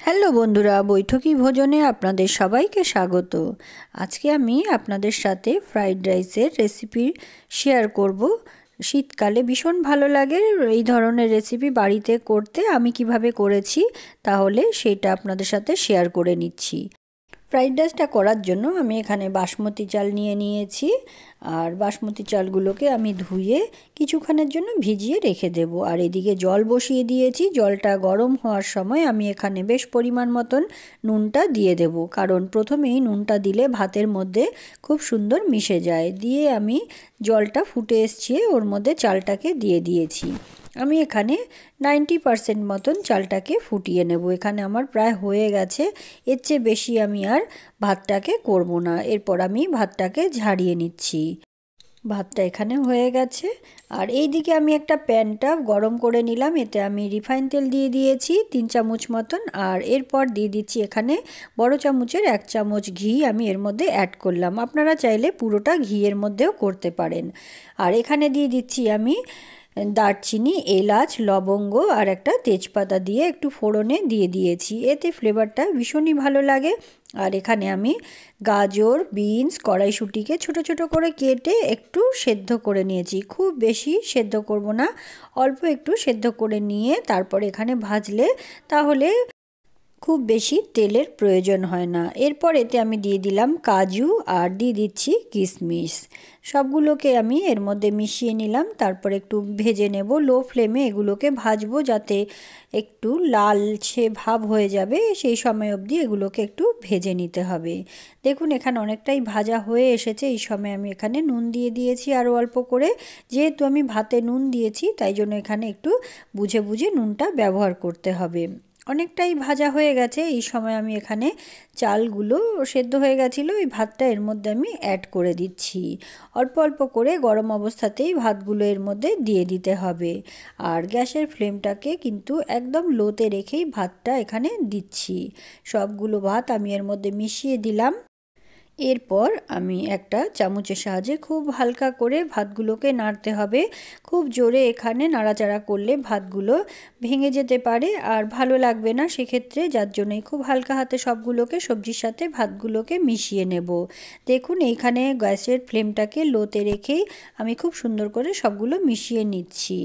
Hello বন্ধুরা, বৈঠকি ভোজনে আপনাদের সবাইকে স্বাগত। আজকে আমি আপনাদের সাথে ফ্রাইড রাইসের রেসিপি শেয়ার করব। শীতকালে ভীষণ ভালো লাগে এই ধরনের রেসিপি বাড়িতে করতে। আমি কিভাবে করেছি তাহলে সেটা আপনাদের সাথে শেয়ার করে নিচ্ছি। ফ্রাইড রাইসটা করার জন্য আমি এখানে বাসমতি চাল নিয়ে নিয়েছি, আর বাসমতি চালগুলোকে আমি ধুয়ে কিছুক্ষণের জন্য ভিজিয়ে রেখে দেব। আর এদিকে জল বসিয়ে দিয়েছি। জলটা গরম হওয়ার সময় আমি এখানে বেশ পরিমাণ মতন নুনটা দিয়ে দেব, কারণ প্রথমেই নুনটা দিলে ভাতের মধ্যে খুব সুন্দর মিশে যায়। দিয়ে আমি জলটা ফুটে এসছে ওর মধ্যে চালটাকে দিয়ে দিয়েছি। আমি এখানে 90% মতন চালটাকে ফুটিয়ে নেব। এখানে আমার প্রায় হয়ে গেছে, এর চেয়ে বেশি আমি আর ভাতটাকে করব না। এরপর আমি ভাতটাকে ঝাড়িয়ে নিচ্ছি। ভাতটা এখানে হয়ে গেছে। আর এই দিকে আমি একটা প্যানটা গরম করে নিলাম, এতে আমি রিফাইন তেল দিয়ে দিয়েছি 3 চামচ মতন। আর এরপর দিয়ে দিচ্ছি এখানে বড় চামচের 1 চামচ ঘি আমি এর মধ্যে অ্যাড করলাম। আপনারা চাইলে পুরোটা ঘিয়ের মধ্যেও করতে পারেন। আর এখানে দিয়ে দিচ্ছি আমি দারচিনি, এলাচ, লবঙ্গ আর একটা তেজপাতা দিয়ে একটু ফোড়নে দিয়ে দিয়েছি। এতে ফ্লেভারটা ভীষণই ভালো লাগে। আর এখানে আমি গাজর, বিনস, কড়াইশুঁটিকে ছোট ছোট করে কেটে একটু সেদ্ধ করে নিয়েছি। খুব বেশি সেদ্ধ করব না, অল্প একটু সেদ্ধ করে নিয়ে তারপর এখানে ভাজলে তাহলে খুব বেশি তেলের প্রয়োজন হয় না। এরপর এতে আমি দিয়ে দিলাম কাজু আর দিয়ে দিচ্ছি কিশমিশ। সবগুলোকে আমি এর মধ্যে মিশিয়ে নিলাম। তারপর একটু ভেজে নেব, লো ফ্লেমে এগুলোকে ভাজবো যাতে একটু লালচে ভাব হয়ে যাবে, সেই সময় অবধি এগুলোকে একটু ভেজে নিতে হবে। দেখুন এখানে অনেকটাই ভাজা হয়ে এসেছে। এই সময় আমি এখানে নুন দিয়ে দিয়েছি আরও অল্প করে। যেহেতু আমি ভাতে নুন দিয়েছি তাই জন্য এখানে একটু বুঝে বুঝে নুনটা ব্যবহার করতে হবে। অনেকটাই ভাজা হয়ে গেছে। এই সময় আমি এখানে চালগুলো সেদ্ধ হয়ে গেছিলো, এই ভাতটা এর মধ্যে আমি অ্যাড করে দিচ্ছি। অল্প অল্প করে গরম অবস্থাতেই ভাতগুলো এর মধ্যে দিয়ে দিতে হবে। আর গ্যাসের ফ্লেমটাকে কিন্তু একদম লোতে রেখেই ভাতটা এখানে দিচ্ছি। সবগুলো ভাত আমি এর মধ্যে মিশিয়ে দিলাম। এরপর আমি একটা চামচের সাহায্যে খুব হালকা করে ভাতগুলোকে নাড়তে হবে। খুব জোরে এখানে নাড়াচাড়া করলে ভাতগুলো ভেঙে যেতে পারে আর ভালো লাগবে না সেক্ষেত্রে, যার জন্যই খুব হালকা হাতে সবগুলোকে সবজির সাথে ভাতগুলোকে মিশিয়ে নেব। দেখুন এইখানে গ্যাসের ফ্লেমটাকে লোতে রেখেই আমি খুব সুন্দর করে সবগুলো মিশিয়ে নিচ্ছি।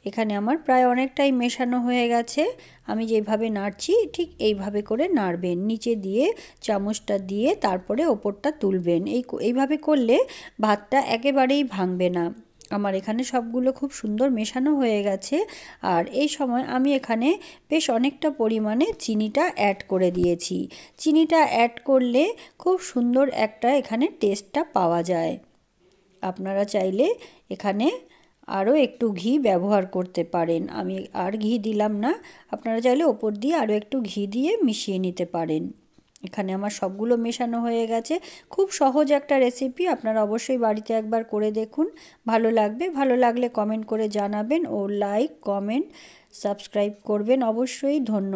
এখানে আমার প্রায় অনেকটাই মেশানো হয়ে গেছে। আমি যেভাবে নাড়ছি ঠিক এইভাবে করে নাড়বেন, নিচে দিয়ে চামচটা দিয়ে তারপরে ওপরটা তুলবেন। এইভাবে করলে ভাতটা একেবারেই ভাঙবে না। আমার এখানে সবগুলো খুব সুন্দর মেশানো হয়ে গেছে। আর এই সময় আমি এখানে বেশ অনেকটা পরিমাণে চিনিটা অ্যাড করে দিয়েছি। চিনিটা অ্যাড করলে খুব সুন্দর একটা এখানে টেস্টটা পাওয়া যায়। আপনারা চাইলে এখানে আরও একটু ঘি ব্যবহার করতে পারেন। আমি আর ঘি দিলাম না, আপনারা চাইলে ওপর দিয়ে আরও একটু ঘি দিয়ে মিশিয়ে নিতে পারেন। এখানে আমার সবগুলো মেশানো হয়ে গেছে। খুব সহজ একটা রেসিপি, আপনারা অবশ্যই বাড়িতে একবার করে দেখুন, ভালো লাগবে। ভালো লাগলে কমেন্ট করে জানাবেন ও লাইক, কমেন্ট, সাবস্ক্রাইব করবেন অবশ্যই। ধন্যবাদ।